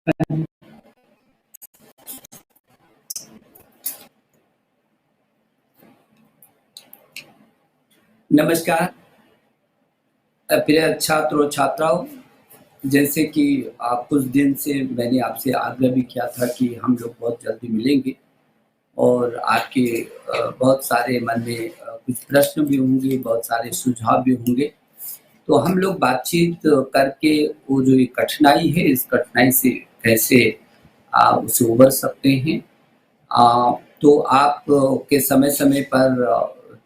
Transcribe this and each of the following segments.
नमस्कार प्रिय छात्र और छात्राओं, जैसे कि कुछ दिन से मैंने आपसे आग्रह भी किया था कि हम लोग बहुत जल्दी मिलेंगे और आपके बहुत सारे मन में कुछ प्रश्न भी होंगे, बहुत सारे सुझाव भी होंगे। तो हम लोग बातचीत करके वो जो ये कठिनाई है, इस कठिनाई से कैसे उससे उबर सकते हैं। तो आप के समय-समय पर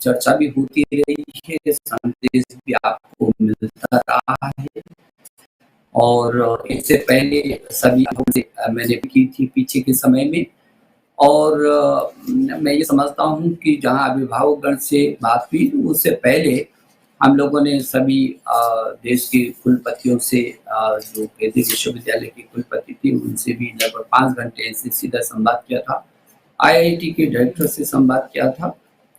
चर्चा भी होती रही है, संदेश भी आपको मिलता रहा है और इससे पहले सभी से मैंने भी की थी पीछे के समय में और मैं ये समझता हूँ कि जहाँ अभिभावकगण से बात हुई, उससे पहले हम लोगों ने सभी देश के कुलपतियों से जो केंद्रीय विश्वविद्यालय के कुलपति थे, उनसे भी लगभग 5 घंटे ऐसे सीधा संवाद किया था। आईआईटी के डायरेक्टर से संवाद किया था।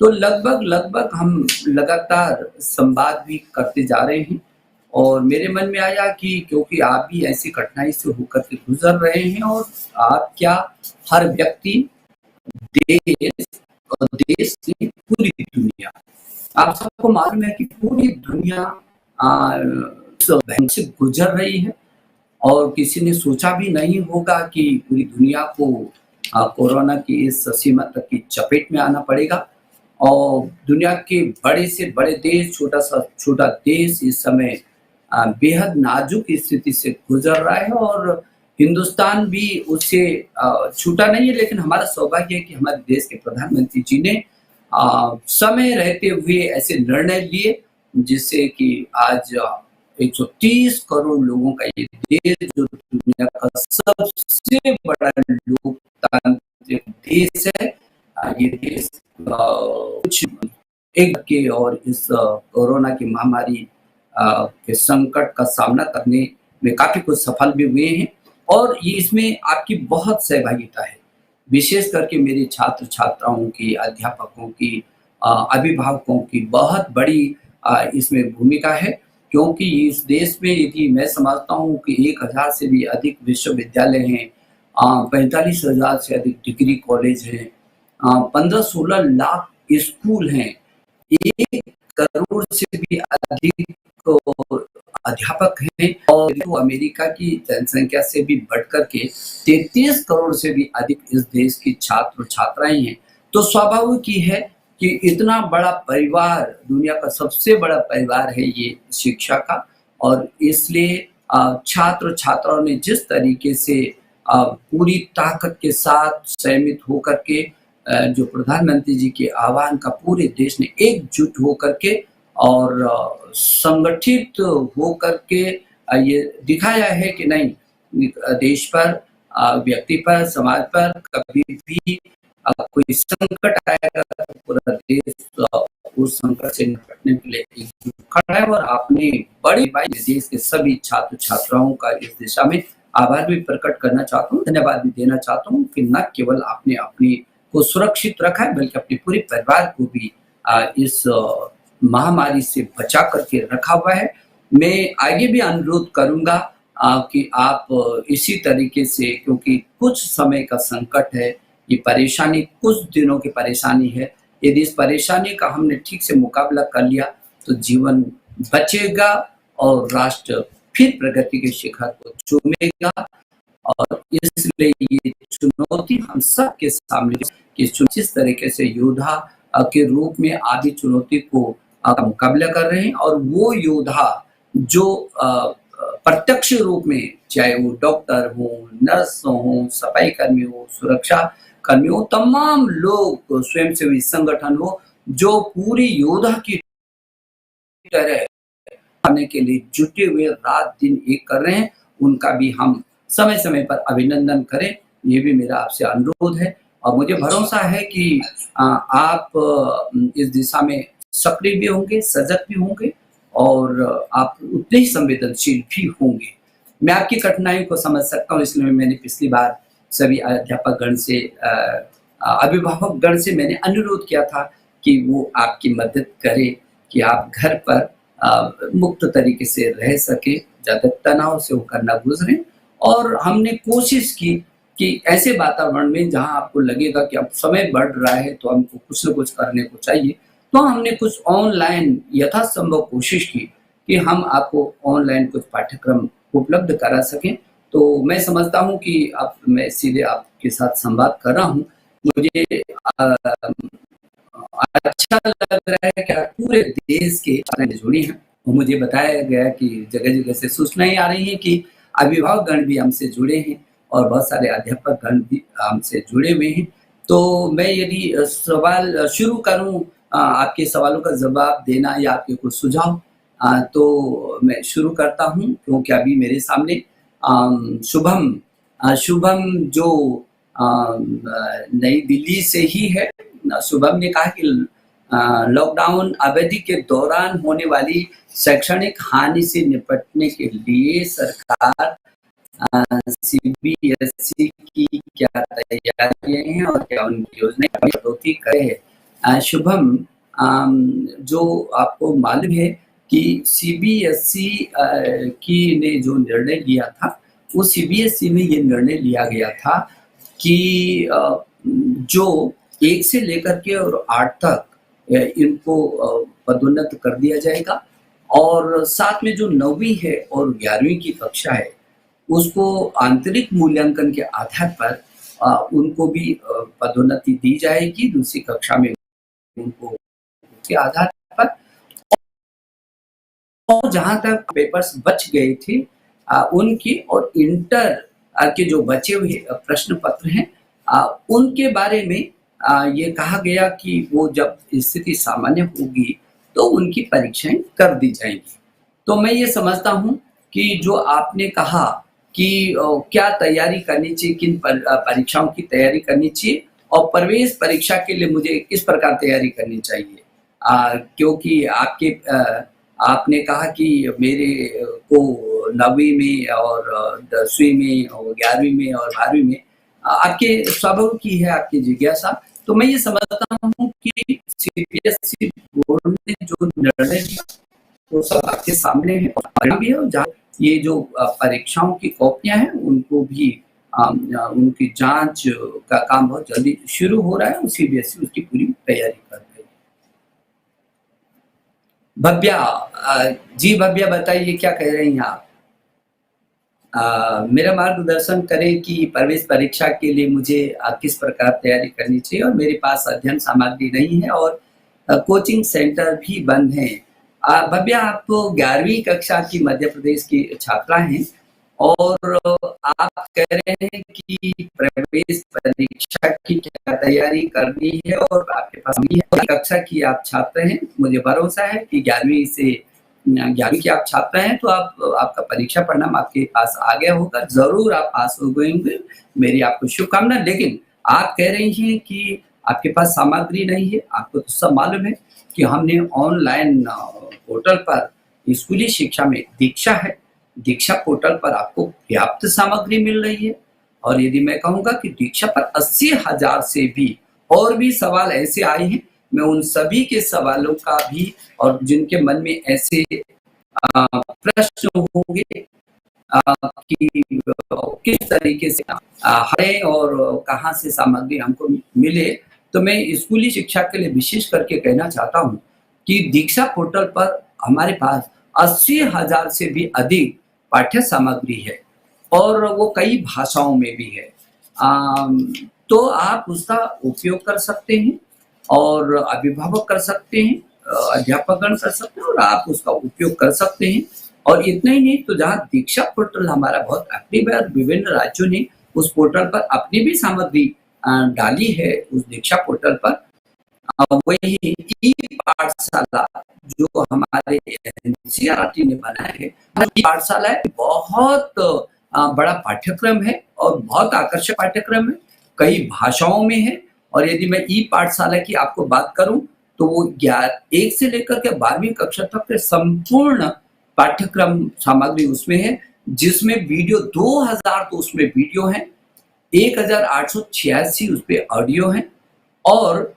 तो लगभग हम लगातार संवाद भी करते जा रहे हैं और मेरे मन में आया कि क्योंकि आप भी ऐसी कठिनाई से होकर के गुज़र रहे हैं और आप क्या हर व्यक्ति, देश और देश की पूरी दुनिया, आप सबको मालूम है कि पूरी दुनिया इस भय से गुज़र रही है और किसी ने सोचा भी नहीं होगा कि पूरी दुनिया को कोरोना की इस सीमा तक की चपेट में आना पड़ेगा और दुनिया के बड़े से बड़े देश, छोटा सा छोटा देश इस समय बेहद नाजुक स्थिति से गुज़र रहा है और हिंदुस्तान भी उससे छूटा नहीं है, लेकिन हमारा सौभाग्य है कि हमारे देश के प्रधानमंत्री जी ने समय रहते हुए ऐसे निर्णय लिए जिससे कि आज 130 करोड़ लोगों का ये देश जो दुनिया का सबसे बड़ा लोकतांत्रिक देश है, ये देश कुछ एक के और इस कोरोना की महामारी के संकट का सामना करने में काफ़ी कुछ सफल भी हुए हैं और ये इसमें आपकी बहुत सहभागिता है। विशेष करके मेरे छात्र-छात्राओं की, अध्यापकों की, अभिभावकों की बहुत बड़ी इसमें भूमिका है क्योंकि इस देश में यदि मैं समझता हूँ कि 1000 से भी अधिक विश्वविद्यालय हैं, 45,000 से अधिक डिग्री कॉलेज हैं, 15-16 लाख स्कूल हैं, 1 करोड़ से भी अधिक अध्यापक हैं और तो अमेरिका की जनसंख्या से भी बढ़कर के 33 करोड़ से भी अधिक इस देश की छात्र और छात्राएँ हैं। तो स्वाभाविक ही है कि इतना बड़ा परिवार, दुनिया का सबसे बड़ा परिवार है ये शिक्षा का और इसलिए छात्र-छात्राओं ने जिस तरीके से पूरी ताकत के साथ संयमित होकर के जो प्रधानमंत्री जी के आह्वान का पूरे देश ने एकजुट होकर के और संगठित होकर के ये दिखाया है कि नहीं देश पर, व्यक्ति पर, समाज पर कभी भी कोई संकट आएगा तो पूरा देश उस संकट से निपटने के लिए एकजुट खड़ा है और आपने बड़ी देश के सभी छात्र-छात्राओं का इस दिशा में आभार भी प्रकट करना चाहता हूँ, धन्यवाद भी देना चाहता हूँ कि न केवल आपने अपनी को सुरक्षित रखा है बल्कि अपने पूरे परिवार को भी इस महामारी से बचा करके रखा हुआ है। मैं आगे भी अनुरोध करूँगा कि आप इसी तरीके से क्योंकि कुछ समय का संकट है, ये परेशानी कुछ दिनों की परेशानी है। यदि इस परेशानी का हमने ठीक से मुकाबला कर लिया, तो जीवन बचेगा और राष्ट्र फिर प्रगति के शिखर को चूमेगा और इसलिए ये चुनौती हम सबके सामने कि जिस तरीके से योद्धा के रूप में आदि चुनौती को मुकाबला कर रहे हैं और वो योद्धा जो प्रत्यक्ष रूप में चाहे वो डॉक्टर हो, नर्स हो, सफाई कर्मी हो, सुरक्षा कर्मी हो, तमाम लोग स्वयंसेवी संगठन हो जो पूरी योद्धा की तरह आने के लिए जुटे हुए रात दिन एक कर रहे हैं, उनका भी हम समय-समय पर अभिनंदन करें, ये भी मेरा आपसे अनुरोध है और मुझे भरोसा है कि आप इस दिशा में सक्रिय भी होंगे, सजग भी होंगे और आप उतने ही संवेदनशील भी होंगे। मैं आपकी कठिनाइयों को समझ सकता हूँ इसलिए मैंने पिछली बार सभी अध्यापकगण से अभिभावकगण से मैंने अनुरोध किया था कि वो आपकी मदद करें कि आप घर पर मुक्त तरीके से रह सकें, ज़्यादा तनाव से होकर ना गुज़रें और हमने कोशिश की कि ऐसे वातावरण में जहाँ आपको लगेगा कि अब समय बढ़ रहा है तो हमको कुछ न कुछ करने को चाहिए, तो हमने कुछ ऑनलाइन यथासंभव कोशिश की कि हम आपको ऑनलाइन कुछ पाठ्यक्रम उपलब्ध करा सकें। तो मैं समझता हूँ कि अब मैं सीधे आपके साथ संवाद कर रहा हूँ। मुझे अ, अच्छा लग रहा है कि आप पूरे देश के छात्र जुड़ी हैं और मुझे बताया गया कि जगह-जगह से सूचनाएँ आ रही हैं कि अभिभावकगण भी हमसे जुड़े हैं और बहुत सारे अध्यापकगण भी हमसे जुड़े हुए हैं। तो मैं यदि सवाल शुरू करूँ आपके सवालों का जवाब देना या आपके कुछ सुझाव तो मैं शुरू करता हूँ क्योंकि अभी मेरे सामने शुभम जो नई दिल्ली से ही है। शुभम ने कहा कि लॉकडाउन अवधि के दौरान होने वाली शैक्षणिक हानि से निपटने के लिए सरकार सीबीएसई की क्या तैयारियां हैं और क्या उनकी योजनाएं कटौती करे है। शुभम, जो आपको मालूम है कि सीबीएसई की ने जो निर्णय लिया था, वो सीबीएसई में ये निर्णय लिया गया था कि जो 1 से लेकर के और 8 तक इनको पदोन्नत कर दिया जाएगा और साथ में जो 9वीं है और 11वीं की कक्षा है, उसको आंतरिक मूल्यांकन के आधार पर उनको भी पदोन्नति दी जाएगी, दूसरी कक्षा में उनको उसके आधार पर। और जहाँ तक पेपर्स बच गए थे उनकी और इंटर के जो बचे हुए प्रश्न पत्र हैं उनके बारे में ये कहा गया कि वो जब स्थिति सामान्य होगी तो उनकी परीक्षाएं कर दी जाएंगी। तो मैं ये समझता हूँ कि जो आपने कहा कि क्या तैयारी करनी चाहिए, किन परीक्षाओं की तैयारी करनी चाहिए और प्रवेश परीक्षा के लिए मुझे किस प्रकार तैयारी करनी चाहिए। क्योंकि आपने कहा कि मेरे को 9वीं में और 10वीं में और 11वीं में और 12वीं में आपके स्वाभाविक ही है आपकी जिज्ञासा। तो मैं ये समझता हूँ कि सीबीएसई बोर्ड ने जो निर्णय लिया वो सब आपके सामने है और भी है और जहाँ ये जो परीक्षाओं की कॉपियां हैं उनको भी उनकी जांच का काम बहुत जल्दी शुरू हो रहा है और सीबीएसई उसकी पूरी तैयारी कर रही है। भव्या, जी भव्या बताइए क्या कह रही हैं आप? मेरा मार्गदर्शन करें कि प्रवेश परीक्षा के लिए मुझे किस प्रकार तैयारी करनी चाहिए और मेरे पास अध्ययन सामग्री नहीं है और कोचिंग सेंटर भी बंद हैं। भव्या, आप 11वीं कक्षा की मध्य प्रदेश की छात्रा हैं और आप कह रहे हैं कि प्रवेश परीक्षा की क्या तैयारी करनी है और आपके पास नहीं है। कक्षा की आप छात्र हैं, मुझे भरोसा है कि 11वीं की आप छात्र हैं तो आपका परीक्षा परिणाम आपके पास आ गया होगा, जरूर आप पास हो गए होंगे, मेरी आपको शुभकामना। लेकिन आप कह रही हैं कि आपके पास सामग्री नहीं है। आपको तो सब मालूम है कि हमने ऑनलाइन पोर्टल पर स्कूली शिक्षा में दीक्षा है, दीक्षा पोर्टल पर आपको पर्याप्त सामग्री मिल रही है और यदि मैं कहूँगा कि दीक्षा पर 80,000 से भी और भी सवाल ऐसे आए हैं, मैं उन सभी के सवालों का भी और जिनके मन में ऐसे प्रश्न होंगे कि किस तरीके से है और कहाँ से सामग्री हमको मिले, तो मैं स्कूली शिक्षा के लिए विशेष करके कहना चाहता हूँ कि दीक्षा पोर्टल पर हमारे पास 80,000 से भी अधिक पाठ्य सामग्री है और वो कई भाषाओं में भी है। तो आप उसका उपयोग कर सकते हैं और अभिभावक कर सकते हैं, अध्यापकगण कर सकते हैं और आप उसका उपयोग कर सकते हैं। और इतना ही नहीं तो जहाँ दीक्षा पोर्टल हमारा बहुत एक्टिव है और विभिन्न राज्यों ने उस पोर्टल पर अपनी भी सामग्री डाली है उस दीक्षा पोर्टल पर। वही ई पाठशाला जो हमारे एनसीईआरटी ने बनाया है, ई पाठशाला है, बहुत बड़ा पाठ्यक्रम है और बहुत आकर्षक पाठ्यक्रम है, कई भाषाओं में है। और यदि मैं ई पाठशाला की आपको बात करूं तो वो 1 से लेकर के 12वीं कक्षा तक के संपूर्ण पाठ्यक्रम सामग्री उसमें है, जिसमें वीडियो 2000 तो उसमें वीडियो है, 1886 उस पे ऑडियो है और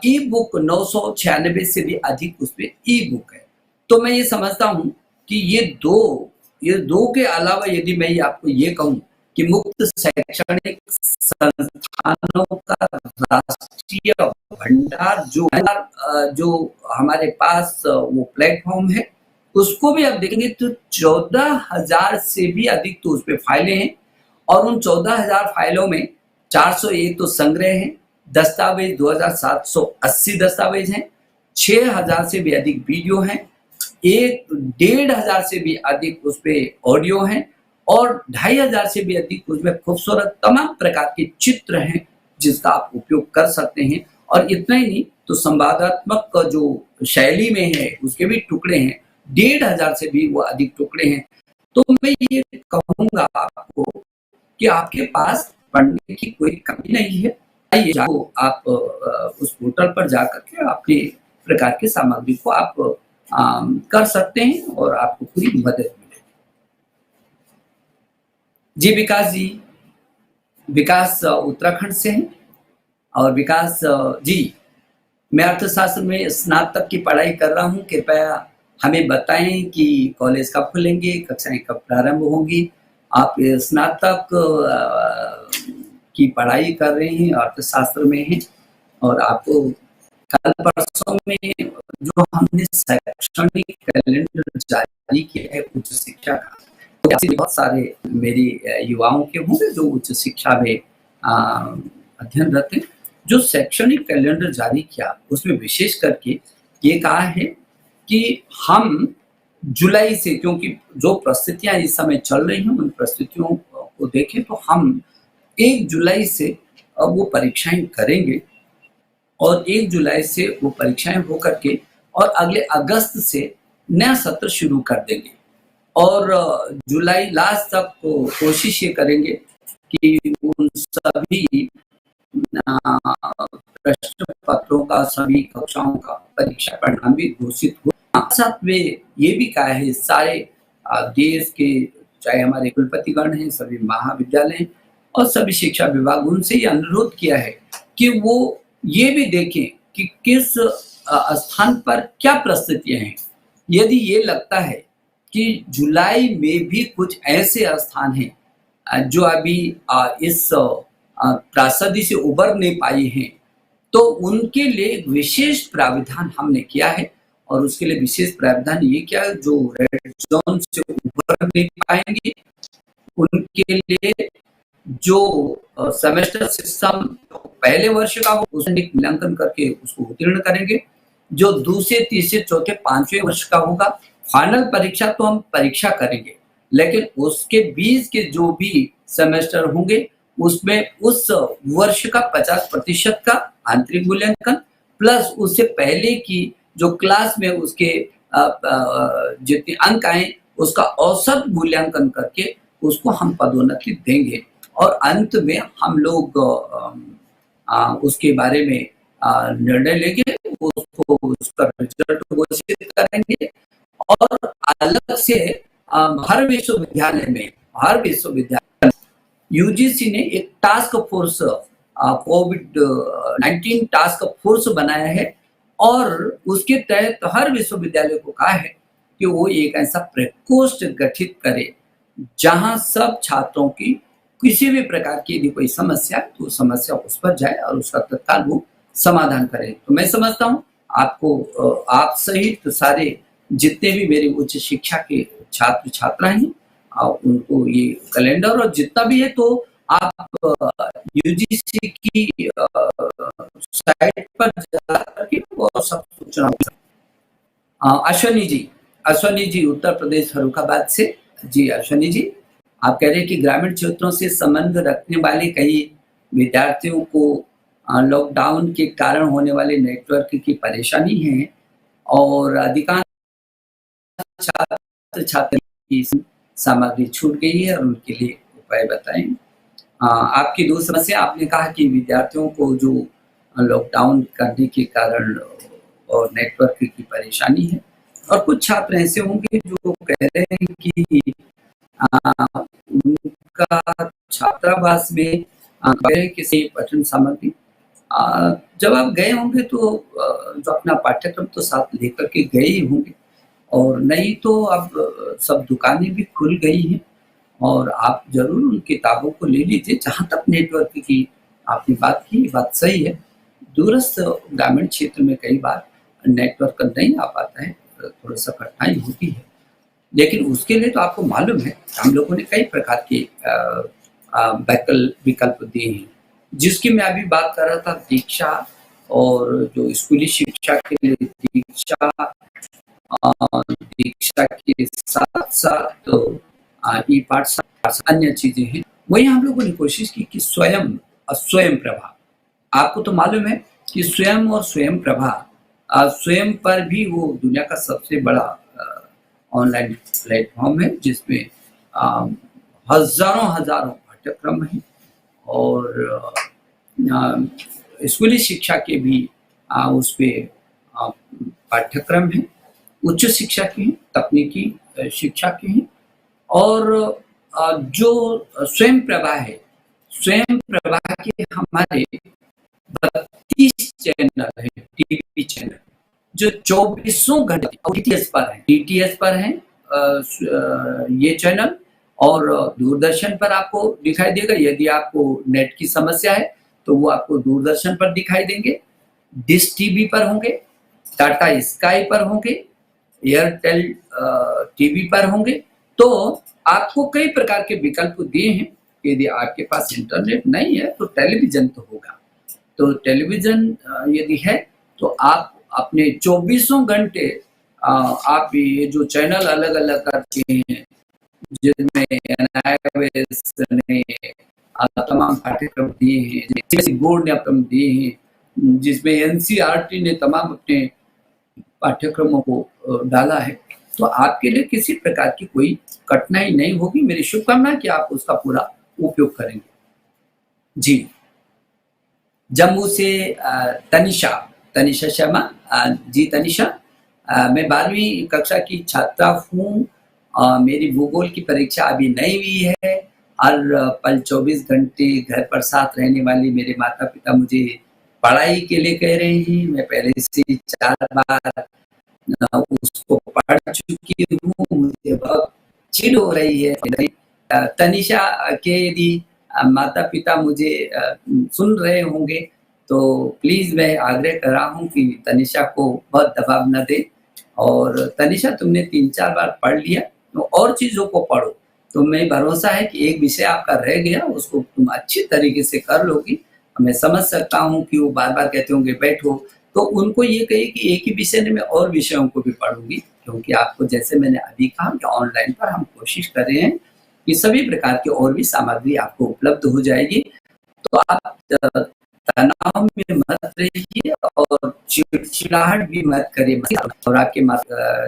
ई बुक 996 से भी अधिक उस पे ई बुक है। तो मैं ये समझता हूँ कि ये 2 ये दो के अलावा यदि मैं आपको ये कहूँ कि मुक्त शैक्षणिक संस्थानों का राष्ट्रीय भंडार जो हमारे पास वो प्लेटफॉर्म है, उसको भी आप देखेंगे तो 14,000 से भी अधिक तो उसपे फाइलें हैं और उन 14,000 फाइलों में 401 तो संग्रह हैं, दस्तावेज 2,780 दस्तावेज हैं, 6,000 से भी अधिक वीडियो हैं, 1,500 से भी अधिक उसपे ऑडियो हैं और 2,500 से भी अधिक उसमें खूबसूरत तमाम प्रकार के चित्र हैं जिसका आप उपयोग कर सकते हैं। और इतना ही नहीं तो संवादात्मक जो शैली में है उसके भी टुकड़े हैं, 1,500 से भी वो अधिक टुकड़े हैं। तो मैं ये कहूँगा आपको कि आपके पास पढ़ने की कोई कमी नहीं है। आइए आप उस पोर्टल पर जाकर के अपने प्रकार की सामग्री को आप कर सकते हैं और आपको पूरी मदद मिलेगी। जी विकास जी, विकास उत्तराखंड से हैं और विकास जी, मैं अर्थशास्त्र में स्नातक की पढ़ाई कर रहा हूँ, कृपया हमें बताएं कि कॉलेज कब खुलेंगे, कक्षाएं कब प्रारंभ होंगी। आप स्नातक की पढ़ाई कर रहे हैं, अर्थशास्त्र में हैं और आपको कल परसों में जो हमने शैक्षणिक कैलेंडर जारी किया है उच्च शिक्षा का, तो बहुत सारे मेरी युवाओं के होंगे जो उच्च शिक्षा में अध्ययनरत हैं। जो शैक्षणिक कैलेंडर जारी किया उसमें विशेष करके ये कहा है कि हम जुलाई से, क्योंकि जो परिस्थितियां इस समय चल रही हैं उन परिस्थितियों को देखें तो हम 1 जुलाई से अब वो परीक्षाएं करेंगे और 1 जुलाई से वो परीक्षाएं होकर के और अगले अगस्त से नया सत्र शुरू कर देंगे और जुलाई लास्ट तक कोशिश ये करेंगे कि उन सभी प्रश्न पत्रों का, सभी कक्षाओं का परीक्षा परिणाम भी घोषित हो। साथ में ये भी कहा है सारे देश के, चाहे हमारे कुलपतिगण हैं, सभी महाविद्यालय हैं और सभी शिक्षा विभाग, उनसे ये अनुरोध किया है कि वो ये भी देखें कि किस स्थान पर क्या परिस्थितियां हैं। यदि ये लगता है कि जुलाई में भी कुछ ऐसे स्थान हैं जो अभी इस त्रासदी से उबर नहीं पाई हैं, तो उनके लिए विशेष प्राविधान हमने किया है और उसके लिए विशेष प्राविधान ये क्या है, जो रेड जोन से उबर नहीं पाएंगे उनके लिए जो सेमेस्टर सिस्टम पहले वर्ष का हो उसमें मूल्यांकन करके उसको उत्तीर्ण करेंगे, जो दूसरे, तीसरे, चौथे, 5वें वर्ष का होगा फाइनल परीक्षा तो हम परीक्षा करेंगे, लेकिन उसके बीच के जो भी सेमेस्टर होंगे उसमें उस वर्ष का 50% का आंतरिक मूल्यांकन प्लस उससे पहले की जो क्लास में उसके जितने अंक आए उसका औसत मूल्यांकन करके उसको हम पदोन्नति देंगे और अंत में हम लोग उसके बारे में निर्णय लेंगे, उसको उसका रिजल्ट घोषित करेंगे और अलग से हर विश्वविद्यालय यूजीसी ने एक टास्क फोर्स, कोविड-19 टास्क फोर्स बनाया है और उसके तहत हर विश्वविद्यालय को कहा है कि वो एक ऐसा प्रकोष्ठ गठित करे जहां सब छात्रों की किसी भी प्रकार की यदि कोई समस्या है तो समस्या उस पर जाए और उसका तत्काल वो समाधान करे। तो मैं समझता हूँ आपको, आप सहित सारे जितने भी मेरे उच्च शिक्षा के छात्र छात्राएं हैं उनको ये कैलेंडर और जितना भी है तो आप यूजीसी की साइट पर जाकर के वो सब सूचना। अश्वनी जी उत्तर प्रदेश फर्रुखाबाद से। जी अश्वनी जी, आप कह रहे हैं कि ग्रामीण क्षेत्रों से संबंध रखने वाले कई विद्यार्थियों को लॉकडाउन के कारण होने वाले नेटवर्क की परेशानी है और अधिकांश छात्र छात्री की सामग्री छूट गई है और उनके लिए उपाय बताएं। आपकी दूसरी समस्या, आपने कहा कि विद्यार्थियों को जो लॉकडाउन करने के कारण और नेटवर्क की परेशानी है और कुछ छात्र ऐसे होंगे जो कह रहे हैं कि उनका छात्रावास में किसी पठन सामग्री, जब आप गए होंगे तो जो अपना पाठ्यक्रम तो साथ लेकर के गए ही होंगे और नहीं तो अब सब दुकानें भी खुल गई हैं और आप ज़रूर उन किताबों को ले लीजिए। जहाँ तक नेटवर्क की आपने बात की, बात सही है। दूरस्थ ग्रामीण क्षेत्र में कई बार नेटवर्क नहीं आ पाता है, थोड़ा-सा कठिनाई होती है। लेकिन उसके लिए तो आपको मालूम है, हम लोगों ने कई प्रकार के विकल्प दिए हैं। जिसकी मैं अभी बात कर रहा था दीक्षा और जो स्कूली शिक्षा के लिए दीक्षा दीक्षा के साथ-साथ तो ई-पाठशाला अन्य चीज़ें हैं। वहीं हम लोगों ने कोशिश की कि स्वयं प्रभा। आपको तो मालूम है कि स्वयं और स्वयं प्रभा स्वयं पर भी वो दुनिया का सबसे बड़ा ऑनलाइन प्लेटफ़ॉर्म है जिसमें अ, हज़ारों पाठ्यक्रम हैं और स्कूली शिक्षा के भी उसपे पाठ्यक्रम हैं, उच्च शिक्षा के हैं, तकनीकी शिक्षा के हैं और जो स्वयं प्रभा है, स्वयं प्रभा के हमारे 32 चैनल हैं, टीवी चैनल, जो चौबीसों घंटे डीटीएच पर हैं ये चैनल और दूरदर्शन पर आपको दिखाई देगा। यदि आपको नेट की समस्या है, तो वो आपको दूरदर्शन पर दिखाई देंगे, डिश टीवी पर होंगे, टाटा स्काई पर होंगे, एयरटेल टीवी पर होंगे। तो आपको कई प्रकार के विकल्प दिए हैं। यदि आपके पास इंटरनेट नहीं है, तो टेलीविज़न तो होगा। तो टेलीविज़न यदि है, तो आप अपने चौबीसों घंटे आप ये जो चैनल अलग-अलग करके हैं, जिसमें एनआईओएस ने तमाम पाठ्यक्रम दिए हैं, सीबीएसई बोर्ड ने अपने दिए हैं, जिसमें एनसीईआरटी ने तमाम अपने पाठ्यक्रमों को डाला है। तो आपके लिए किसी प्रकार की कोई कठिनाई नहीं होगी। मेरी शुभकामना है कि आप उसका पूरा उपयोग करेंगे। जी। जम्मू से तनिषा तनिषा शर्मा। जी तनिषा, मैं 12वीं कक्षा की छात्रा हूँ। मेरी भूगोल की परीक्षा अभी नहीं हुई है। हर पल 24 घंटे घर पर साथ रहने वाले मेरे माता-पिता मुझे पढ़ाई के लिए कह रहे हैं। मैं पहले से 4 बार उसको पढ़ चुकी हूँ। मुझे बहुत चिढ़ हो रही है। तनिषा के यदि माता-पिता मुझे सुन रहे होंगे, तो प्लीज़ मैं आग्रह कर रहा हूँ कि तनिषा को बहुत दबाव ना दें और तनिषा तुमने 3-4 बार पढ़ लिया, तो और चीज़ों को पढ़ो। तुम्हें भरोसा है कि एक विषय आपका रह गया, उसको तुम अच्छी तरीके से कर लोगी। मैं समझ सकता हूँ कि वो बार-बार कहते होंगे बैठो, तो उनको ये कहिए कि एक ही विषय नहीं मैं और विषयों को भी पढ़ूँगी, क्योंकि आपको जैसे मैंने अभी कहा कि ऑनलाइन पर हम कोशिश कर रहे हैं कि सभी प्रकार की और भी सामग्री आपको उपलब्ध हो जाएगी। तो आप तनाव में मत रहिए और चिड़चिड़ाहट भी मत करिए और आपके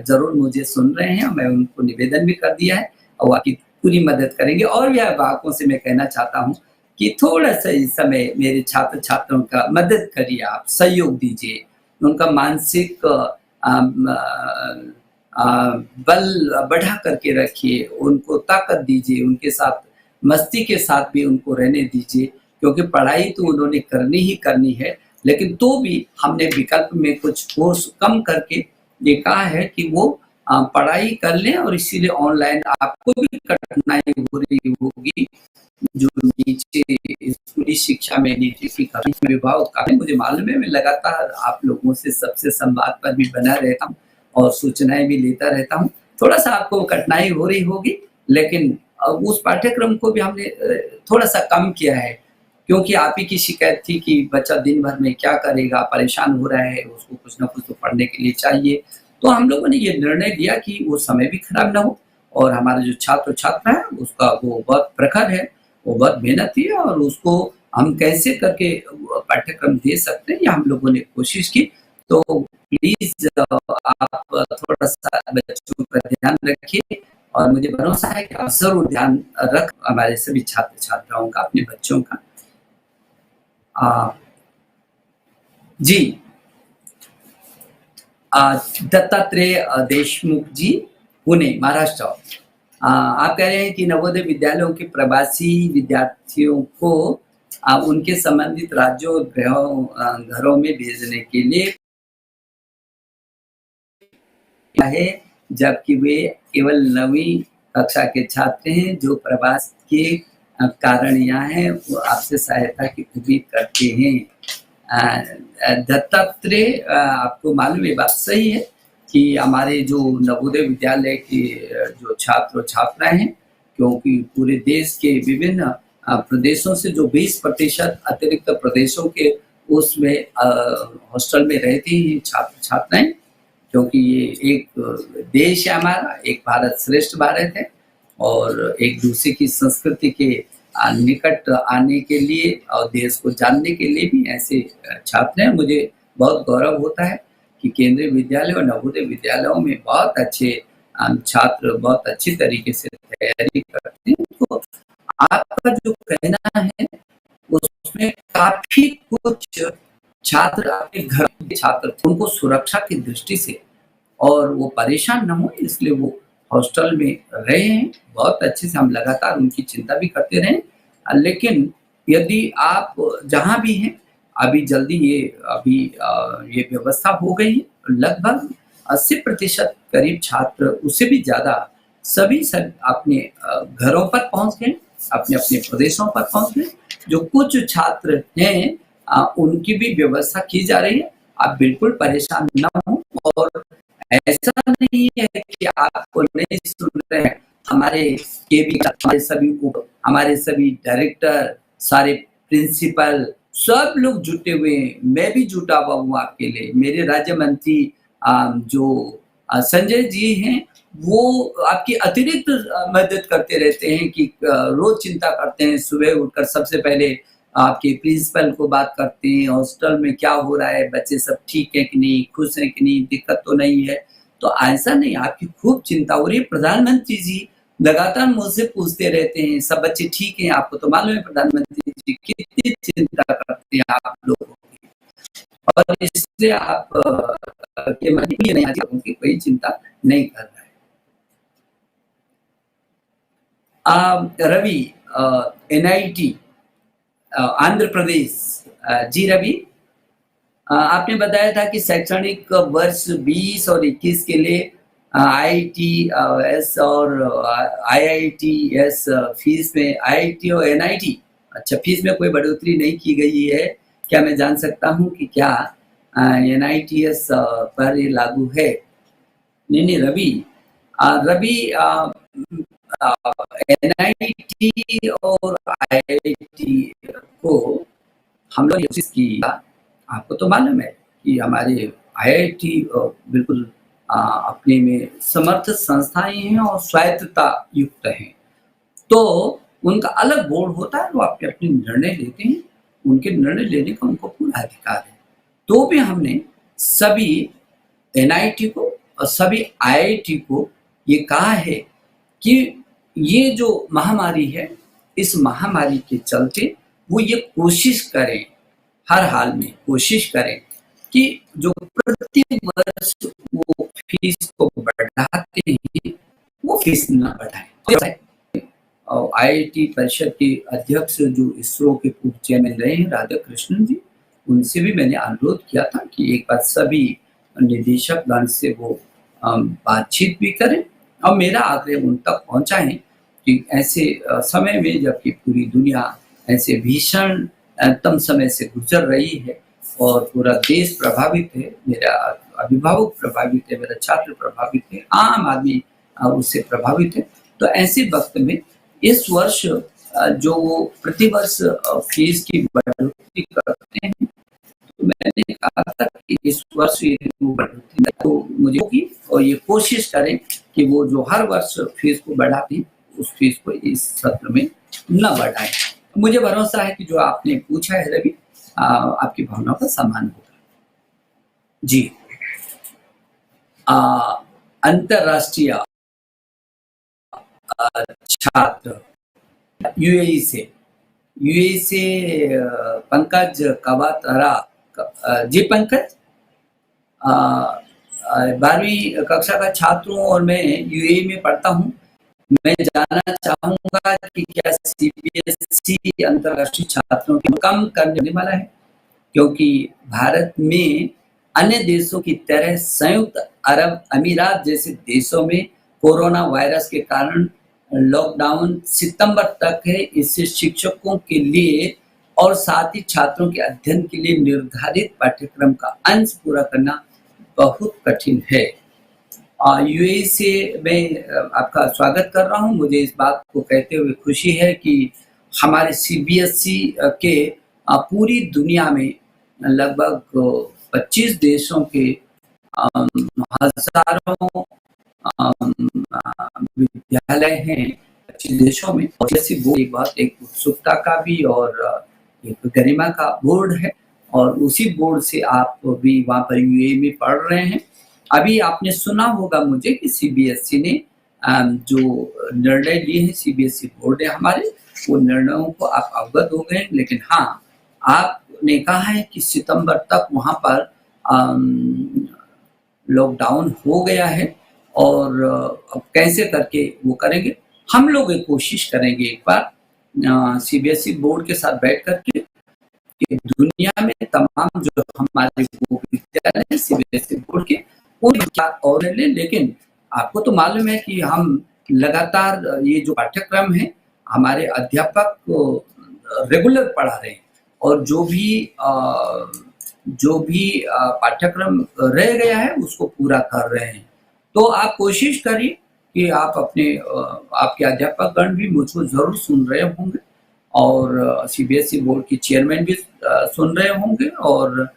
ज़रूर मुझे सुन रहे हैं, मैं उनको निवेदन भी कर दिया है और वो आपकी पूरी मदद करेंगे और भी अभिभावकों से मैं कहना चाहता हूँ कि थोड़ा-सा इस समय मेरे छात्र-छात्राओं का मदद करिए आप, सहयोग दीजिए। उनका मानसिक अ, बल बढ़ा करके रखिए, उनको ताकत दीजिए, उनके साथ मस्ती के साथ भी उनको रहने दीजिए, क्योंकि पढ़ाई तो उन्होंने करनी ही करनी है, लेकिन तो भी हमने विकल्प में कुछ कोर्स कम करके ये कहा है कि वो पढ़ाई कर लें और इसीलिए ऑनलाइन आपको भी कठिनाई हो रही होगी, जो नीचे स्कूली शिक्षा में नीचे की विभाग का है, मुझे मालूम है, मैं लगातार आप लोगों से सबसे संवाद पर भी बना रहता हूँ और सूचनाएँ भी लेता रहता हूँ। थोड़ा-सा आपको कठिनाई हो रही होगी, लेकिन उस पाठ्यक्रम को भी हमने थोड़ा-सा कम किया है, क्योंकि आप ही की शिकायत थी कि बच्चा दिन भर में क्या करेगा, परेशान हो रहा है, उसको कुछ न कुछ तो पढ़ने के लिए चाहिए। तो हम लोगों ने ये निर्णय लिया कि वो समय भी खराब ना हो और हमारा जो छात्र-छात्रा है, उसका वो बहुत प्रखर है, वो बहुत मेहनती है और उसको हम कैसे करके पाठ्यक्रम दे सकते हैं, ये हम लोगों ने कोशिश की। तो प्लीज़ आप थोड़ा-सा बच्चों का ध्यान रखिए और मुझे भरोसा है कि आप ज़रूर ध्यान रख हमारे सभी छात्र-छात्राओं का, अपने बच्चों का। जी। दत्तात्रेय देशमुख जी, पुणे, महाराष्ट्र। आप कह रहे हैं कि नवोदय विद्यालयों के प्रवासी विद्यार्थियों को उनके संबंधित राज्यों और घरों में भेजने के लिए क्या है जबकि वे केवल 9वीं कक्षा के छात्र हैं जो प्रवास के कारण यहाँ हैं, वो आपसे सहायता की उम्मीद करते हैं। दत्तात्रेय, आपको मालूम ये बात सही है कि हमारे जो नवोदय विद्यालय के जो छात्र और छात्राएं हैं, क्योंकि पूरे देश के विभिन्न प्रदेशों से जो 20% अतिरिक्त प्रदेशों के उसमें हॉस्टल में रहती हैं छात्र छात्राएं, क्योंकि ये एक देश है हमारा, एक भारत श्रेष्ठ भारत है, और एक दूसरे की संस्कृति के निकट आने के लिए और देश को जानने के लिए भी ऐसे छात्र हैं। मुझे बहुत गौरव होता है कि केंद्रीय विद्यालय और नवोदय विद्यालयों में बहुत अच्छे छात्र बहुत अच्छी तरीके से तैयारी करते हैं। तो आपका जो कहना है उसमें काफी कुछ छात्र आपके घर के छात्र थे, उनको सुरक्षा की दृष्टि से और वो परेशान न हो इसलिए वो हॉस्टल में रहे हैं। बहुत अच्छे से हम लगातार उनकी चिंता भी करते रहे। लेकिन यदि आप जहाँ भी हैं, अभी जल्दी ये व्यवस्था हो गई है, लगभग 80% करीब छात्र, उससे भी ज़्यादा सभी सब अपने घरों पर पहुँच गए, अपने-अपने प्रदेशों पर पहुँच गए। जो कुछ छात्र हैं उनकी भी व्यवस्था की जा रही है। आप बिल्कुल परेशान ना हों, और ऐसा नहीं है कि आपको नहीं सुन रहे हैं। हमारे सभी डायरेक्टर, सारे प्रिंसिपल, सब लोग जुटे हुए हैं। मैं भी जुटा हुआ हूँ आपके लिए। मेरे राज्य मंत्री जो संजय जी हैं, वो आपकी अतिरिक्त मदद करते रहते हैं कि रोज चिंता करते हैं। सुबह उठकर सबसे पहले आपके प्रिंसिपल को बात करते हैं, हॉस्टल में क्या हो रहा है, बच्चे सब ठीक है कि नहीं, खुश हैं कि नहीं, दिक्कत तो नहीं है। तो ऐसा नहीं, आपकी खूब चिंता हो रही है। प्रधानमंत्री जी लगातार मुझसे पूछते रहते हैं, सब बच्चे ठीक हैं? आपको तो मालूम है प्रधानमंत्री जी कितनी चिंता करते हैं आप लोगों की, और इसलिए आप के मन में नहीं आती, उनकी कोई चिंता नहीं कर रहा है। रवि, NIT आंध्र प्रदेश, जी रवि, आपने बताया था कि शैक्षणिक वर्ष 20 और 21 के लिए IITS और IITS फीस में, IIT और NIT, अच्छा, फीस में कोई बढ़ोतरी नहीं की गई है। क्या मैं जान सकता हूँ कि क्या NITS पर ये लागू है? नहीं रवि, NIT और IIT को हम लोग कोशिश की। आपको तो मालूम है कि हमारे IIT बिल्कुल अपने में समर्थ संस्थाएं हैं और स्वायत्तता युक्त हैं। तो उनका अलग बोर्ड होता है, वो अपने निर्णय लेते हैं, उनके निर्णय लेने का उनको पूरा अधिकार है। तो भी हमने सभी NIT को और सभी IIT को ये कहा है कि ये जो महामारी है, इस महामारी के चलते वो ये कोशिश करें, हर हाल में कोशिश करें कि जो प्रति वर्ष वो फीस को बढ़ाते हैं, वो फीस ना बढ़ाएं। और IIT परिषद के अध्यक्ष जो इसरो के पूर्व चेयरमैन रहे हैं राधाकृष्णन जी, उनसे भी मैंने अनुरोध किया था कि एक बार सभी निदेशक गण से वो बातचीत भी करें और मेरा आग्रह उन तक पहुंचाएं कि ऐसे समय में जबकि पूरी दुनिया ऐसे भीषण तम समय से गुजर रही है और पूरा देश प्रभावित है, मेरा अभिभावक प्रभावित है, मेरा छात्र प्रभावित है, आम आदमी उससे प्रभावित है। तो ऐसे वक्त में इस वर्ष जो वो प्रतिवर्ष फीस की बढ़ोतरी करते हैं, तो मैंने कहा था कि इस वर्ष ये बढ़ोतरी तो मुझे होगी, और ये कोशिश करें कि वो जो हर वर्ष फीस को बढ़ाती है, उस फीस को इस सत्र में न बढ़ाएं। मुझे भरोसा है कि जो आपने पूछा है रवि, आपकी भावनाओं का सम्मान होगा। जी, अंतरराष्ट्रीय छात्र UAE से पंकज कवातरा, जी पंकज, 12वीं कक्षा का छात्र हूँ और मैं UAE में पढ़ता हूँ। मैं जानना चाहूंगा कि क्या CBSE अंतरराष्ट्रीय छात्रों की कम करने वाला है, क्योंकि भारत में अन्य देशों की तरह संयुक्त अरब अमीरात जैसे देशों में कोरोना वायरस के कारण लॉकडाउन सितंबर तक है। इससे शिक्षकों के लिए और साथ ही छात्रों के अध्ययन के लिए निर्धारित पाठ्यक्रम का अंश पूरा करना बहुत कठिन है। यूएई से मैं आपका स्वागत कर रहा हूँ। मुझे इस बात को कहते हुए खुशी है कि हमारे सीबीएसई के पूरी दुनिया में लगभग 25 देशों के हज़ारों विद्यालय हैं 25 देशों में, और जैसे वो एक बहुत एक उत्सुकता का भी और एक गरिमा का बोर्ड है, और उसी बोर्ड से आप भी वहाँ पर यूएई में पढ़ रहे हैं। अभी आपने सुना होगा मुझे कि सीबीएसई ने जो निर्णय लिए हैं, सीबीएसई बोर्ड है हमारे, वो निर्णयों को आप अवगत हो गए। लेकिन हाँ, आपने कहा है कि सितंबर तक वहाँ पर लॉकडाउन हो गया है, और अब कैसे करके वो करेंगे। हम लोग एक कोशिश करेंगे एक बार सीबीएसई बोर्ड के साथ बैठ करके कि दुनिया में तमाम जो हमारे वो विद्यालय हैं सीबीएसई बोर्ड के, उन क्या और ले, लेकिन आपको तो मालूम है कि हम लगातार ये जो पाठ्यक्रम है हमारे अध्यापक रेगुलर पढ़ा रहे हैं, और जो भी पाठ्यक्रम रह गया है उसको पूरा कर रहे हैं। तो आप कोशिश करिए कि आप अपने आपके अध्यापकगण भी मुझको ज़रूर सुन रहे होंगे, और सीबीएसई बोर्ड के चेयरमैन भी सुन रहे होंगे, और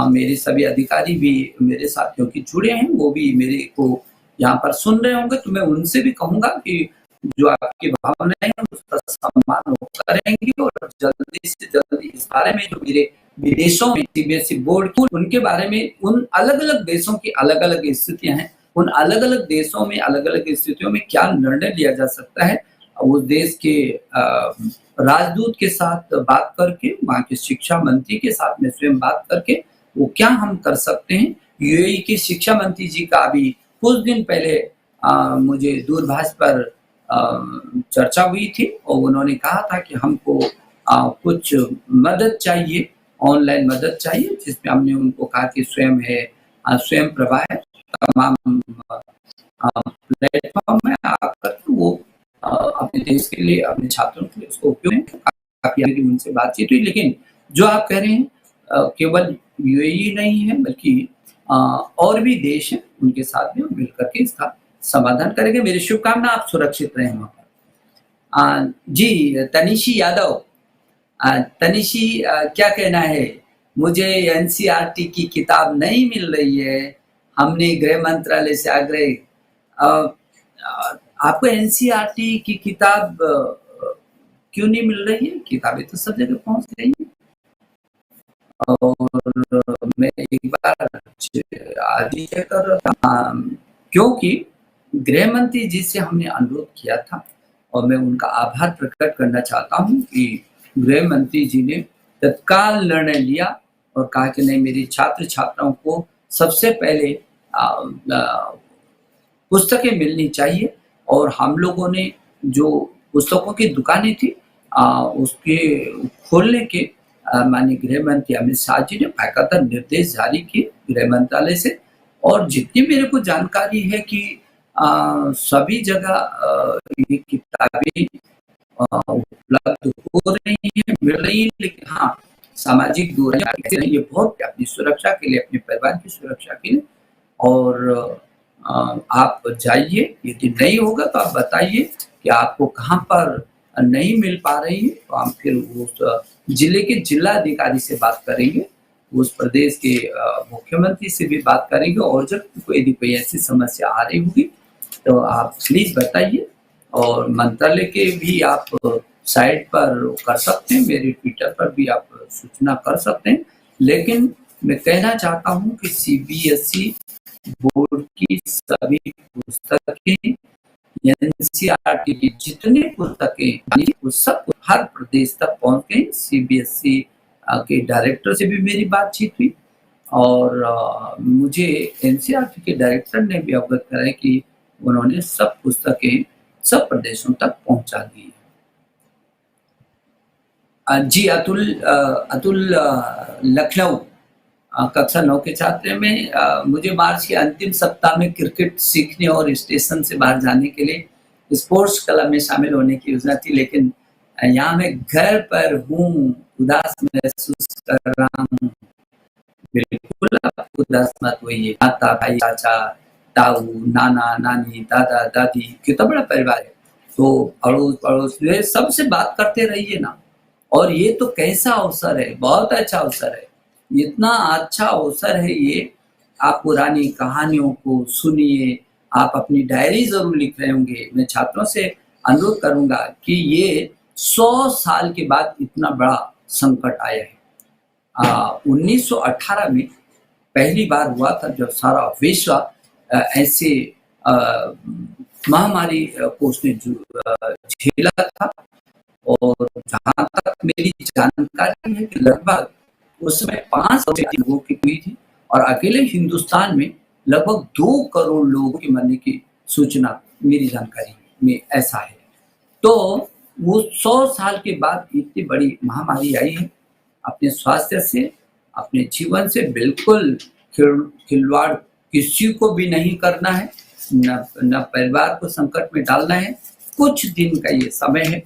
मेरे सभी अधिकारी भी मेरे साथियों की जुड़े हैं, वो भी मेरे को यहाँ पर सुन रहे होंगे। तो मैं उनसे भी कहूँगा कि जो आपकी भावनाएँ हैं उसका सम्मान वो करेंगे, और जल्दी से जल्दी इस बारे में जो मेरे विदेशों में सीबीएसई बोर्ड उनके बारे में, उन अलग-अलग देशों की अलग-अलग स्थितियाँ हैं, उन अलग-अलग देशों में अलग-अलग स्थितियों में क्या निर्णय लिया जा सकता है, उस देश के राजदूत के साथ बात करके, वहाँ के शिक्षा मंत्री के साथ में स्वयं बात करके वो क्या हम कर सकते हैं। यूएई की शिक्षा मंत्री जी का अभी कुछ दिन पहले मुझे दूरभाष पर चर्चा हुई थी, और उन्होंने कहा था कि हमको कुछ मदद चाहिए, ऑनलाइन मदद चाहिए, जिसमें हमने उनको कहा कि स्वयं स्वयं प्रभा है, तमाम प्लेटफॉर्म में आकर वो अपने देश के लिए, अपने छात्रों के लिए उसको उपयोग है। काफ़ी उनसे बातचीत हुई, लेकिन जो आप कह रहे हैं केवल यूएई नहीं है, बल्कि और भी देश हैं, उनके साथ में मिल करके इसका समाधान करेंगे। मेरी शुभकामना, आप सुरक्षित रहें वहाँ पर। जी, तनिषी यादव, तनिषी क्या कहना है? मुझे एनसीईआरटी की किताब नहीं मिल रही है, हमने गृह मंत्रालय से आग्रह आपको एनसीईआरटी की किताब क्यों नहीं मिल रही है? किताबें तो सब जगह पहुँच रही हैं। और मैं एक बार आदि कर रहा था, क्योंकि गृह मंत्री जी से हमने अनुरोध किया था, और मैं उनका आभार प्रकट करना चाहता हूँ कि गृह मंत्री जी ने तत्काल निर्णय लिया और कहा कि नहीं, मेरी छात्र-छात्राओं को सबसे पहले पुस्तकें मिलनी चाहिए। और हम लोगों ने जो पुस्तकों की दुकानें थी उसके खोलने के माननीय गृह मंत्री अमित शाह जी ने बाकायदा निर्देश जारी किए गृह मंत्रालय से, और जितनी मेरे को जानकारी है कि सभी जगह ये किताबें उपलब्ध हो रही हैं, मिल रही हैं, लेकिन हाँ, सामाजिक दूरियां ये बहुत अपनी सुरक्षा के लिए, अपने परिवार की सुरक्षा के लिए। और आप जाइए, यदि नहीं होगा तो आप बताइए कि आपको कहाँ पर नहीं मिल पा रही है, तो हम फिर उस जिले के जिलाधिकारी से बात करेंगे, उस प्रदेश के मुख्यमंत्री से भी बात करेंगे, और जब यदि कोई ऐसी समस्या आ रही होगी तो आप प्लीज़ बताइए। और मंत्रालय के भी आप साइट पर कर सकते हैं, मेरे ट्विटर पर भी आप सूचना कर सकते हैं। लेकिन मैं कहना चाहता हूँ कि सीबीएसई बोर्ड की सभी पुस्तकें, एनसीईआरटी की जितनी पुस्तकें, वो सब हर प्रदेश तक पहुँच गई। सीबीएसई के डायरेक्टर से भी मेरी बातचीत हुई, और मुझे एनसीईआरटी के डायरेक्टर ने भी अवगत कराया कि उन्होंने सब पुस्तकें सब प्रदेशों तक पहुँचा दी है। जी, अतुल लखनऊ, कक्षा 9 के छात्र में मुझे मार्च के अंतिम सप्ताह में क्रिकेट सीखने और स्टेशन से बाहर जाने के लिए स्पोर्ट्स क्लब में शामिल होने की योजना थी, लेकिन यहाँ मैं घर पर हूँ, उदास महसूस कर रहा हूँ। बिल्कुल आप उदास मत होइए। माता, भाई, चाचा, ताऊ, नाना, नानी, दादा, दादी, कितना बड़ा परिवार है। तो अड़ोस-पड़ोस में सबसे बात करते रहिए ना। और ये तो कैसा अवसर है, बहुत अच्छा अवसर है। इतना अच्छा अवसर है ये, आप पुरानी कहानियों को सुनिए, आप अपनी डायरी ज़रूर लिख रहे होंगे। मैं छात्रों से अनुरोध करूँगा कि ये 100 साल के बाद इतना बड़ा संकट आया है। 1918 में पहली बार हुआ था जब सारा विश्व ऐसे महामारी को उसने झेला था। और जहाँ तक मेरी जानकारी है कि लगभग उस समय 500 से अधिक लोगों की हुई थी और अकेले हिंदुस्तान में लगभग 2 करोड़ लोगों के मरने की सूचना मेरी जानकारी में ऐसा है। तो वो 100 साल के बाद इतनी बड़ी महामारी आई है। अपने स्वास्थ्य से, अपने जीवन से बिल्कुल खिलवाड़ किसी को भी नहीं करना है, न परिवार को संकट में डालना है। कुछ दिन का ये समय है।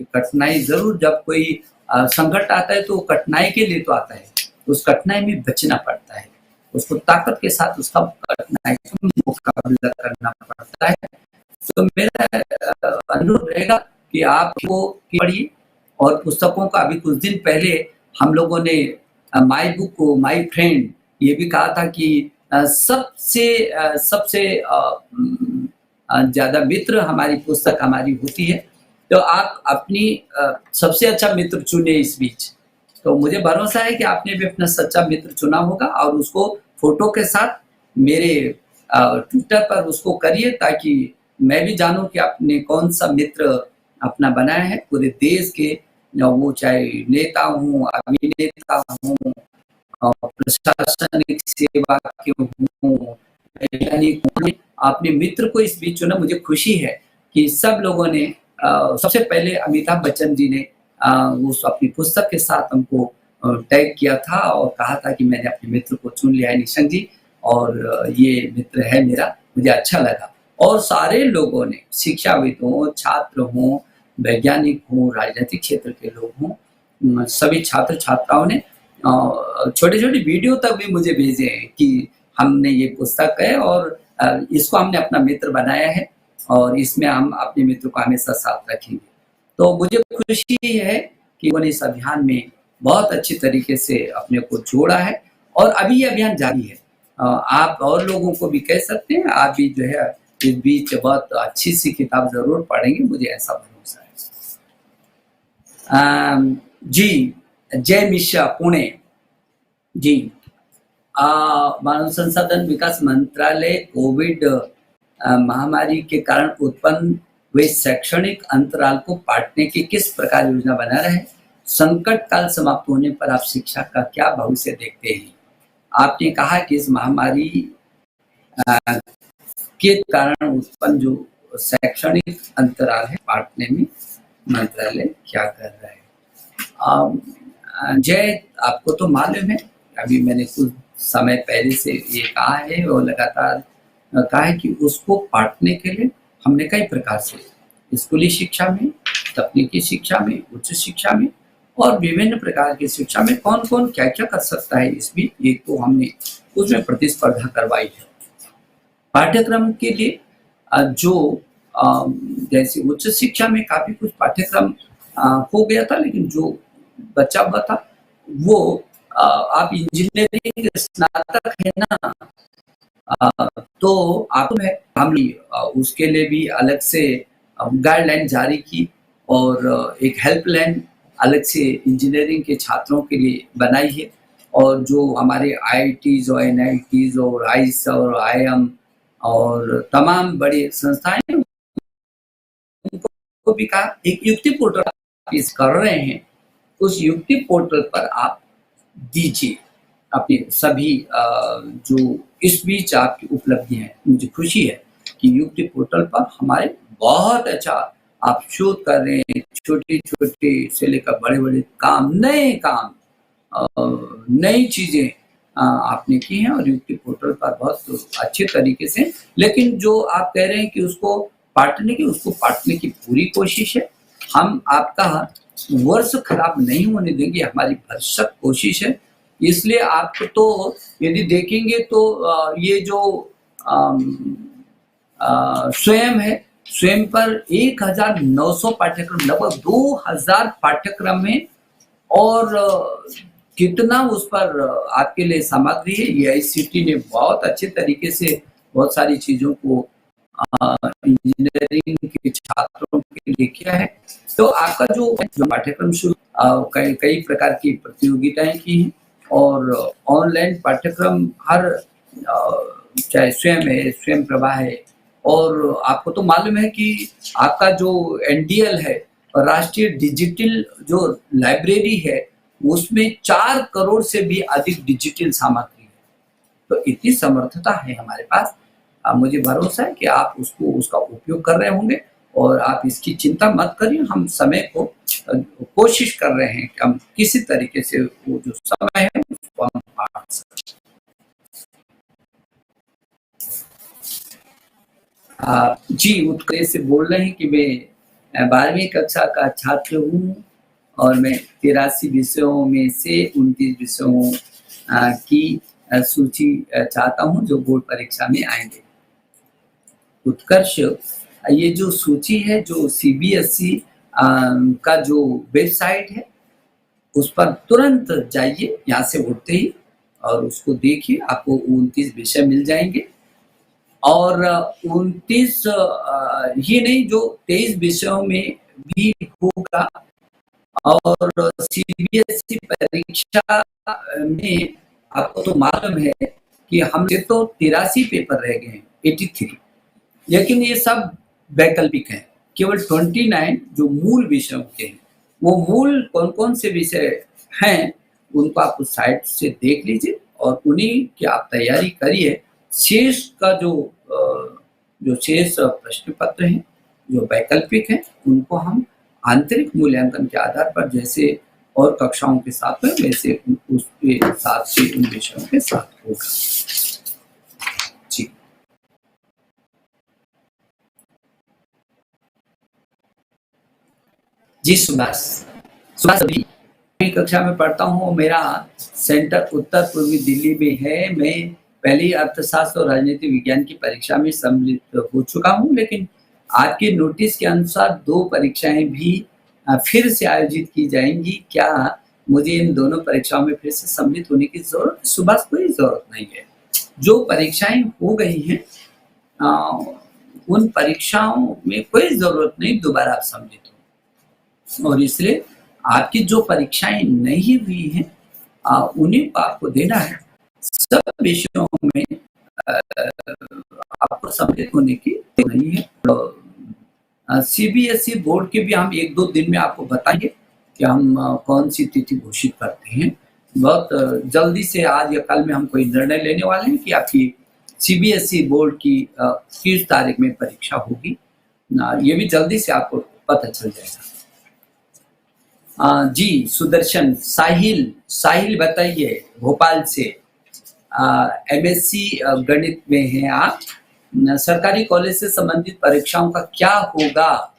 कठिनाई ज़रूर, जब कोई संकट आता है तो कठिनाई के लिए तो आता है, उस कठिनाई में बचना पड़ता है, उसको ताकत के साथ उसका कठिनाई का मुकाबला करना पड़ता है। तो मेरा अनुरोध रहेगा कि आप वो पढ़िए। और पुस्तकों का अभी कुछ दिन पहले हम लोगों ने माई बुक को माई फ्रेंड ये भी कहा था कि सबसे ज़्यादा मित्र हमारी पुस्तक हमारी होती है। तो आप अपनी सबसे अच्छा मित्र चुने इस बीच। तो मुझे भरोसा है कि आपने भी अपना सच्चा मित्र चुना होगा और उसको फोटो के साथ मेरे ट्विटर पर उसको करिए, ताकि मैं भी जानूं कि आपने कौन सा मित्र अपना बनाया है। पूरे देश के, वो चाहे नेता हूँ, अभिनेता हूँ, प्रशासनिक सेवा के हूँ, वैज्ञानिक हूँ, आपने मित्र को इस बीच चुना। मुझे खुशी है कि सब लोगों ने सबसे पहले अमिताभ बच्चन जी ने उस अपनी पुस्तक के साथ हमको टैग किया था और कहा था कि मैंने अपने मित्र को चुन लिया है निशंक जी, और ये मित्र है मेरा, मुझे अच्छा लगा। और सारे लोगों ने, शिक्षाविद हों, छात्र हों, वैज्ञानिक हों, राजनीतिक क्षेत्र के लोग हों, सभी छात्र छात्राओं ने छोटे-छोटे वीडियो तक भी मुझे भेजे हैं कि हमने ये पुस्तक है और इसको हमने अपना मित्र बनाया है और इसमें हम अपने मित्र को हमेशा साथ रखेंगे। तो मुझे खुशी है कि उन्होंने इस अभियान में बहुत अच्छी तरीके से अपने को जोड़ा है और अभी ये अभियान जारी है। आप और लोगों को भी कह सकते हैं, आप भी जो है इस बीच बहुत अच्छी सी किताब ज़रूर पढ़ेंगे, मुझे ऐसा भरोसा है। जी, जय मिश्रा, पुणे। जी, मानव संसाधन विकास मंत्रालय कोविड महामारी के कारण उत्पन्न हुए शैक्षणिक अंतराल को पाटने की किस प्रकार योजना बना रहे हैं? संकट काल समाप्त होने पर आप शिक्षा का क्या भविष्य देखते हैं? आपने कहा कि इस महामारी के कारण उत्पन्न जो शैक्षणिक अंतराल है पाटने में मंत्रालय क्या कर रहा है? जय, आपको तो मालूम है, अभी मैंने कुछ समय पहले से ये कहा है और लगातार कहा है कि उसको पाटने के लिए हमने कई प्रकार से स्कूली शिक्षा में, तकनीकी शिक्षा में, उच्च शिक्षा में और विभिन्न प्रकार की शिक्षा में कौन-कौन क्या-क्या कर सकता है, इस भी एक तो हमने उसमें प्रतिस्पर्धा करवाई है। पाठ्यक्रम के लिए जो जैसे उच्च शिक्षा में काफ़ी कुछ पाठ्यक्रम हो गया था, लेकिन जो बचा हुआ था वो आप इंजीनियरिंग स्नातक है ना, तो आप है हमने उसके लिए भी अलग से गाइडलाइन जारी की और एक हेल्पलाइन अलग से इंजीनियरिंग के छात्रों के लिए बनाई है। और जो हमारे आईआईटीज़ और एनआईटीज़ और आइस और आईएम और तमाम बड़ी संस्थाएं उनको भी कहा एक युक्ति पोर्टल इस कर रहे हैं, उस युक्ति पोर्टल पर आप दीजिए अपने सभी जो इस बीच आपकी उपलब्धियां हैं। मुझे खुशी है कि युक्ति पोर्टल पर हमारे बहुत अच्छा आप शोध कर रहे हैं, छोटे-छोटे से लेकर बड़े-बड़े काम, नए काम, नई चीजें आपने की हैं और यूट्यूब पोर्टल पर बहुत अच्छे तरीके से। लेकिन जो आप कह रहे हैं कि उसको पाटने की पूरी कोशिश है। हम आपका वर्ष खराब नहीं होने देंगे, हमारी भरसक कोशिश है। इसलिए आप तो यदि देखेंगे तो ये जो स्वयं है, स्वयं पर 1900 पाठ्यक्रम, लगभग 2000 पाठ्यक्रम में, और कितना उस पर आपके लिए सामग्री है। एआईसीटी ने बहुत अच्छे तरीके से बहुत सारी चीज़ों को इंजीनियरिंग के छात्रों के लिए किया है। तो आपका जो पाठ्यक्रम शुरू कई प्रकार की प्रतियोगिताएं की हैं और ऑनलाइन पाठ्यक्रम हर चाहे स्वयं है, स्वयं प्रभा है, और आपको तो मालूम है कि आपका जो एनडीएल है, राष्ट्रीय डिजिटल जो लाइब्रेरी है, उसमें 4 करोड़ से भी अधिक डिजिटल सामग्री है। तो इतनी समर्थता है हमारे पास। मुझे भरोसा है कि आप उसका उपयोग कर रहे होंगे और आप इसकी चिंता मत करिए। हम समय को कोशिश कर रहे हैं कि हम किसी तरीके से वो जो समय है उसको हम पार सकें। जी, उत्कर्ष से बोल रहे हैं कि मैं 12वीं कक्षा का छात्र हूँ और मैं 83 विषयों में से 29 विषयों की सूची चाहता हूँ जो बोर्ड परीक्षा में आएंगे। उत्कर्ष, ये जो सूची है, जो सीबीएसई का जो वेबसाइट है, उस पर तुरंत जाइए यहाँ से उठते ही, और उसको देखिए, आपको 29 विषय मिल जाएंगे। और 29 ये नहीं, जो 23 विषयों में भी होगा। और सीबीएसई परीक्षा में आपको तो मालूम है कि हमसे तो 83 पेपर रह गए हैं, 83, लेकिन ये सब वैकल्पिक हैं। केवल 29 जो मूल विषयों के हैं। वो मूल कौन-कौन से विषय हैं, उनको आप उस साइट से देख लीजिए और उन्हीं की आप तैयारी करिए। शेष का जो शेष प्रश्न पत्र हैं, जो वैकल्पिक हैं, उनको हम आंतरिक मूल्यांकन के आधार पर जैसे और कक्षाओं के साथ में, वैसे उसके साथ से उन विषयों के साथ होगा। जी। जी सुभाष अभी कक्षा में पढ़ता हूँ। मेरा सेंटर उत्तर पूर्वी दिल्ली में है। मैं पहली अर्थशास्त्र और राजनीति विज्ञान की परीक्षा में सम्मिलित हो चुका हूँ, लेकिन आपके नोटिस के अनुसार 2 परीक्षाएं भी फिर से आयोजित की जाएंगी। क्या मुझे इन दोनों परीक्षाओं में फिर से सम्मिलित होने की जरूरत है? सुभाष, कोई जरूरत नहीं है। जो परीक्षाएं हो गई हैं उन परीक्षाओं में कोई जरूरत नहीं दोबारा आप सम्मिलित हो, और इसलिए आपकी जो परीक्षाएं नहीं हुई हैं उन्हीं को आपको देना है। सब विषयों में आपको सम्मिलित होने की नहीं है। तो सीबीएसई बोर्ड के भी हम 1-2 दिन में आपको बताएंगे कि हम कौन सी तिथि घोषित करते हैं। बहुत जल्दी से आज या कल में हम कोई निर्णय लेने वाले हैं कि आपकी सीबीएसई बोर्ड की किस तारीख में परीक्षा होगी। ये भी जल्दी से आपको पता चल जाएगा। जी सुदर्शन, साहिल बताइए भोपाल से। एमएससी गणित में हैं आप। सरकारी कॉलेज से संबंधित परीक्षाओं का क्या होगा?